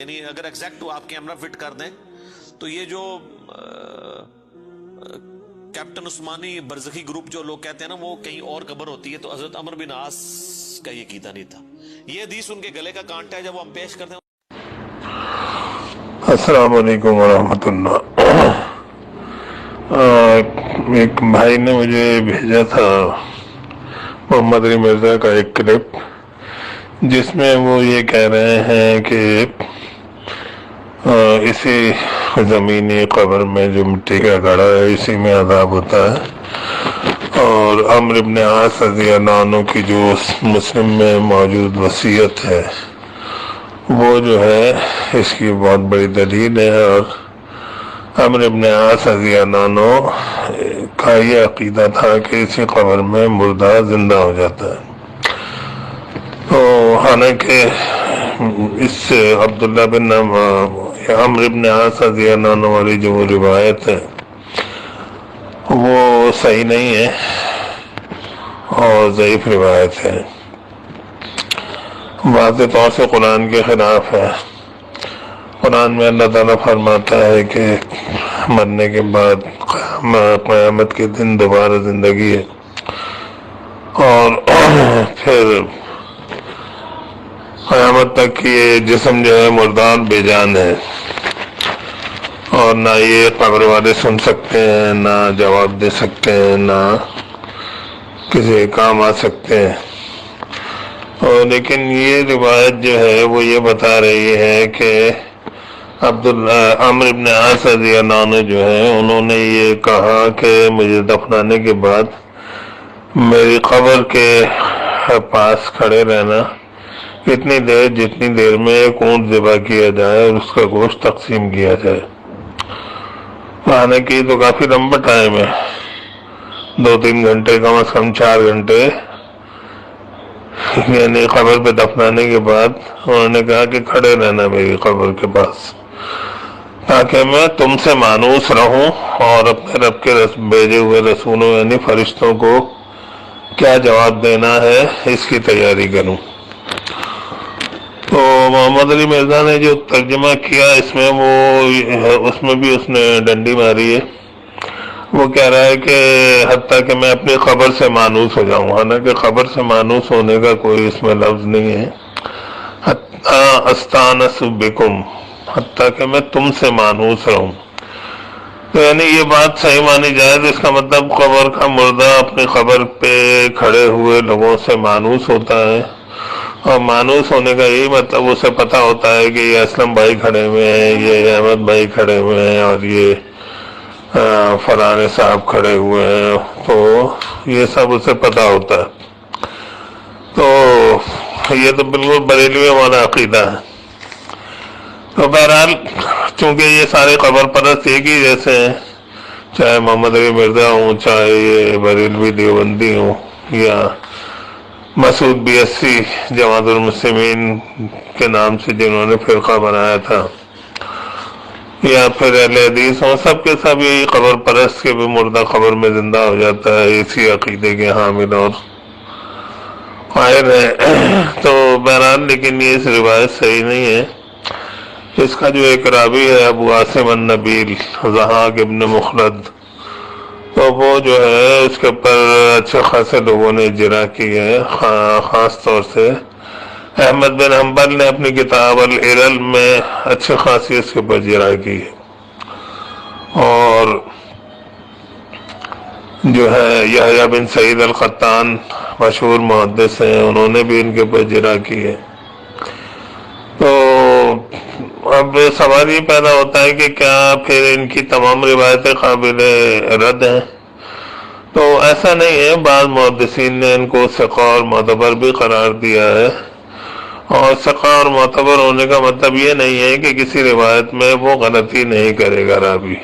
یعنی اگر ایگزیکٹ آپ کیمرہ فٹ کر دیں تو یہ جو کیپٹن عثمانی برزخی گروپ جو لوگ کہتے ہیں نا وہ کہیں اور قبر ہوتی ہے، تو حضرت عمرو بن عاص کا یہ عقیدہ نہیں تھا. یہ حدیث ان کے گلے کا کانٹا ہے جب وہ ہم پیش کرتے ہیں. السلام علیکم ورحمۃ اللہ. ایک بھائی نے مجھے بھیجا تھا محمد علی مرزا کا ایک کلپ، جس میں وہ یہ کہہ رہے ہیں کہ اسی زمینی قبر میں جو مٹی کا گڑھا ہے اسی میں عذاب ہوتا ہے، اور عمرو بن عاص رضی اللہ عنہ کی جو مسلم میں موجود وصیت ہے وہ جو ہے اس کی بہت بڑی دلیل ہے، اور عمرو بن عاص رضی اللہ عنہ کا یہ عقیدہ تھا کہ اسی قبر میں مردہ زندہ ہو جاتا ہے. تو حالانکہ اس عبداللہ بن عمرو بن عاص رضی اللہ عنہ والی جو روایت ہے وہ صحیح نہیں ہے اور ضعیف روایت ہے، واضح طور سے قرآن کے خلاف ہے. قرآن میں اللہ تعالیٰ فرماتا ہے کہ مرنے کے بعد قیامت کے دن دوبارہ زندگی ہے، اور پھر قیامت تک یہ جسم جو ہے مردار بے جان ہے، اور نہ یہ قبر والے سن سکتے ہیں، نہ جواب دے سکتے ہیں، نہ کسی کام آ سکتے ہیں. اور لیکن یہ روایت جو ہے وہ یہ بتا رہی ہے کہ عمرو بن عاص رضی اللہ عنہ جو ہے انہوں نے یہ کہا کہ مجھے دفنانے کے بعد میری قبر کے پاس کھڑے رہنا اتنی دیر جتنی دیر میں ایک اونٹ ذبح کیا جائے اور اس کا گوشت تقسیم کیا جائے. حالانکہ تو کافی لمبا ٹائم ہے، 2-3 گھنٹے، کم از کم 4 گھنٹے، یعنی قبر پہ دفنانے کے بعد انہوں نے کہا کہ کھڑے رہنا میری قبر کے پاس تاکہ میں تم سے مانوس رہوں اور اپنے رب کے بھیجے ہوئے رسولوں یعنی فرشتوں کو کیا جواب دینا ہے اس کی تیاری کروں. تو محمد علی مرزا نے جو ترجمہ کیا اس میں بھی اس نے ڈنڈی ماری ہے. وہ کہہ رہا ہے کہ حتیٰ کہ میں اپنی قبر سے مانوس ہو جاؤں، حالانکہ قبر سے مانوس ہونے کا کوئی اس میں لفظ نہیں ہے. استانس بکم، حتیٰ کہ میں تم سے مانوس رہوں. تو یعنی یہ بات صحیح مانی جائے تو اس کا مطلب قبر کا مردہ اپنی قبر پہ کھڑے ہوئے لوگوں سے مانوس ہوتا ہے، اور مانوس ہونے کا یہی مطلب اسے پتہ ہوتا ہے کہ یہ اسلم بھائی کھڑے ہوئے ہیں، یہ احمد بھائی کھڑے ہوئے ہیں، اور یہ فلانے صاحب کھڑے ہوئے ہیں، تو یہ سب اسے پتہ ہوتا ہے. تو یہ تو بالکل بریلوی والا عقیدہ ہے. تو بہرحال چونکہ یہ سارے قبر پرست ایک ہی جیسے ہیں، چاہے محمد علی مرزا ہوں، چاہے یہ بریلوی دیوبندی ہوں، یا مسعود بیسی جماعت المسلمین کے نام سے جنہوں نے فرقہ بنایا تھا، یا پھر اہل حدیث ہوں، سب کے سب یہی قبر پرست کے بھی مردہ قبر میں زندہ ہو جاتا ہے، اسی عقیدے کے حامل اور قائل ہے. تو بہرحال لیکن یہ اس روایت صحیح نہیں ہے. اس کا جو ایک راوی ہے ابو عاصم النبیل ضحاک ابن مخلد، تو وہ جو ہے اس کے اوپر اچھے خاصے لوگوں نے اجرا کی ہے. خاص طور سے احمد بن حنبل نے اپنی کتاب العلل میں اچھے خاصی اس کے اوپر اجرا کی ہے، اور جو ہے یحییٰ بن سعید القطان مشہور محدث ہیں، انہوں نے بھی ان کے اوپر اجرا کی ہے. تو اب سوال یہ پیدا ہوتا ہے کہ کیا پھر ان کی تمام روایتیں قابل رد ہیں؟ تو ایسا نہیں ہے. بعض محدثین نے ان کو ثقہ اور معتبر بھی قرار دیا ہے، اور ثقہ اور معتبر ہونے کا مطلب یہ نہیں ہے کہ کسی روایت میں وہ غلطی نہیں کرے گا راوی.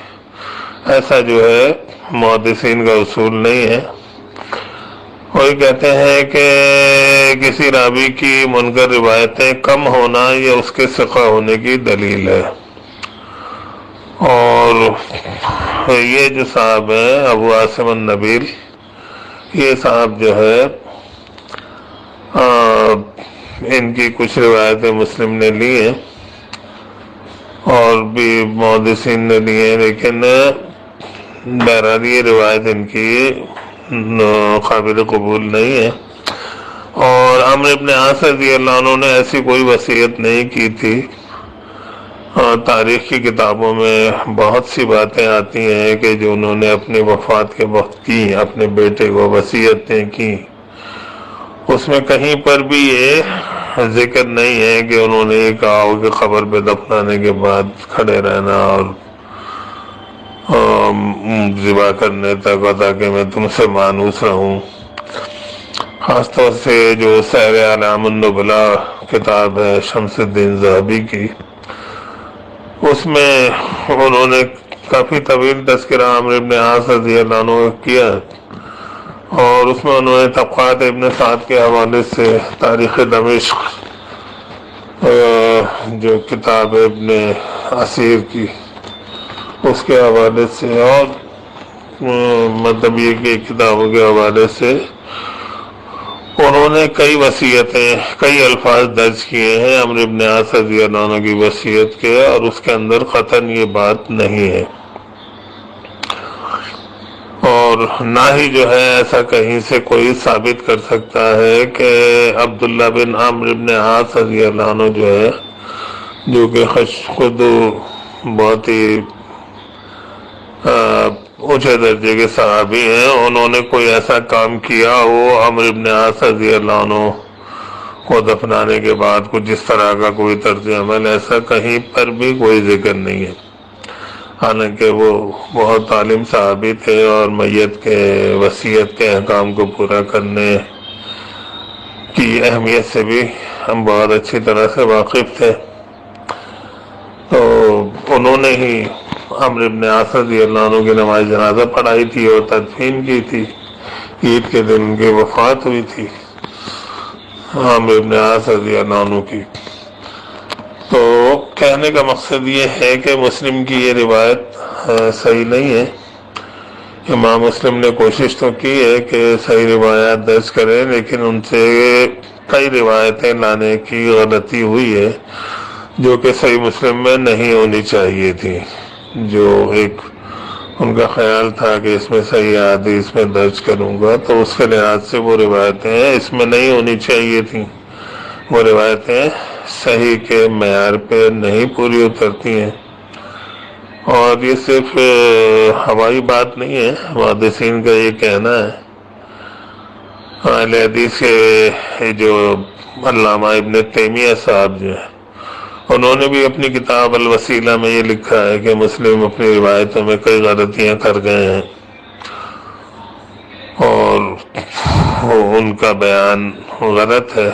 ایسا جو ہے محدثین کا اصول نہیں ہے. وہی کہتے ہیں کہ کسی راوی کی منکر روایتیں کم ہونا یہ اس کے ثقہ ہونے کی دلیل ہے. اور یہ جو صاحب ہیں ابو عاصم النبیل، یہ صاحب جو ہے ان کی کچھ روایتیں مسلم نے لی ہیں، اور بھی محدثین نے لیے، لیکن بہرحال یہ روایت ان کی قابل قبول نہیں ہے۔ اور عمرو بن عاص رضی اللہ عنہ نے ایسی کوئی وصیت نہیں کی تھی، اور تاریخ کی کتابوں میں بہت سی باتیں آتی ہیں کہ جو انہوں نے اپنی وفات کے وقت کی، اپنے بیٹے کو وصیتیں کی، اس میں کہیں پر بھی یہ ذکر نہیں ہے کہ انہوں نے یہ کہا ہو کہ قبر پہ دفنانے کے بعد کھڑے رہنا اور ذبح کرنے تک، تاکہ میں تم سے مانوس رہوں۔ خاص طور سے جو سیر اعلام النبلاء کتاب ہے شمس الدین ذہبی کی، اس میں انہوں نے کافی طویل تذکرہ عمرو بن عاص رضی اللہ عنہ کیا، اور اس میں انہوں نے طبقات ابن سعد کے حوالے سے تاریخ دمشق جو کتاب ابن اسیر کی، اس کے حوالے سے، اور مطلب یہ کہ کتابوں کے حوالے سے انہوں نے کئی وصیتیں، کئی الفاظ درج کیے ہیں عمرو بن عاص رضی اللہ عنہ کی وصیت کے، اور اس کے اندر قطعاً یہ بات نہیں ہے، اور نہ ہی جو ہے ایسا کہیں سے کوئی ثابت کر سکتا ہے کہ عبداللہ بن عمرو بن عاص رضی اللہ عنہ جو ہے، جو کہ خود بہت ہی اونچے درجے کے صحابی ہیں، انہوں نے کوئی ایسا کام کیا ہو عمرو بن عاص رضی اللہ عنہ کو دفنانے کے بعد کچھ اس طرح کا کوئی طرز عمل، ایسا کہیں پر بھی کوئی ذکر نہیں ہے، حالانکہ وہ بہت عالم صحابی تھے اور میت کے وصیت کے احکام کو پورا کرنے کی اہمیت سے بھی ہم بہت اچھی طرح سے واقف تھے۔ تو انہوں نے ہی عمرو بن عاص رضی اللہ عنہ کی نماز جنازہ پڑھائی تھی اور تدفین کی تھی، عید کے دن ان کی وفات ہوئی تھی عمرو بن عاص رضی اللہ عنہ کی۔ تو کہنے کا مقصد یہ ہے کہ مسلم کی یہ روایت صحیح نہیں ہے۔ امام مسلم نے کوشش تو کی ہے کہ صحیح روایات درج کریں، لیکن ان سے کئی روایتیں لانے کی غلطی ہوئی ہے جو کہ صحیح مسلم میں نہیں ہونی چاہیے تھی۔ جو ایک ان کا خیال تھا کہ اس میں صحیح حدیث میں درج کروں گا، تو اس کے لحاظ سے وہ روایتیں اس میں نہیں ہونی چاہیے تھیں، وہ روایتیں صحیح کے معیار پہ نہیں پوری اترتی ہیں۔ اور یہ صرف ہوائی بات نہیں ہے، محدثین کا یہ کہنا ہے۔ اہل حدیث کے جو علامہ ابن تیمیہ صاحب جو ہیں، انہوں نے بھی اپنی کتاب الوسیلہ میں یہ لکھا ہے کہ مسلم اپنی روایتوں میں کئی غلطیاں کر گئے ہیں، اور ان کا بیان غلط ہے۔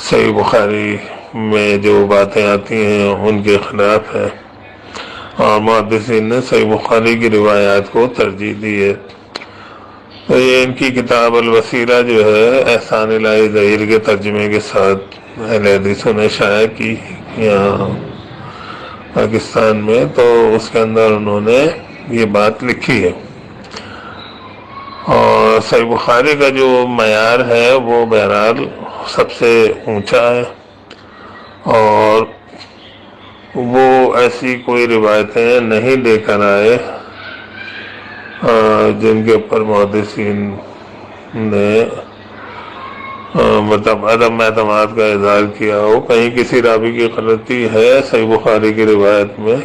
صحیح بخاری میں جو باتیں آتی ہیں ان کے خلاف ہے، اور محدثین نے صحیح بخاری کی روایات کو ترجیح دی ہے۔ تو یہ ان کی کتاب الوسیلہ جو ہے احسان الہی ظہیر کے ترجمے کے ساتھ اہل حدیثوں نے شائع کی یہاں پاکستان میں، تو اس کے اندر انہوں نے یہ بات لکھی ہے۔ اور صحیح بخاری کا جو معیار ہے وہ بہرحال سب سے اونچا ہے، اور وہ ایسی کوئی روایتیں نہیں لے کر آئے جن کے اوپر محدثین نے مطلب عدم اعتماد کا اظہار کیا ہو۔ کہیں کسی راوی کی غلطی ہے صحیح بخاری کی روایت میں،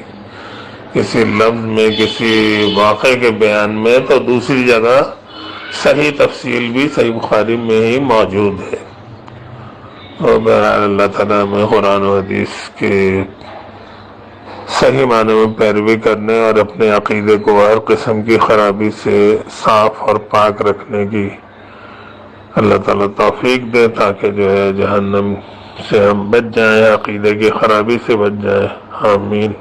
کسی لفظ میں، کسی واقعے کے بیان میں، تو دوسری جگہ صحیح تفصیل بھی صحیح بخاری میں ہی موجود ہے۔ اور بہرحال اللہ تعالیٰ میں قرآن و حدیث کے صحیح معنی میں پیروی کرنے اور اپنے عقیدے کو ہر قسم کی خرابی سے صاف اور پاک رکھنے کی اللہ تعالیٰ توفیق دے، تاکہ جو ہے جہنم سے ہم بچ جائیں، عقیدے کی خرابی سے بچ جائیں۔ آمین۔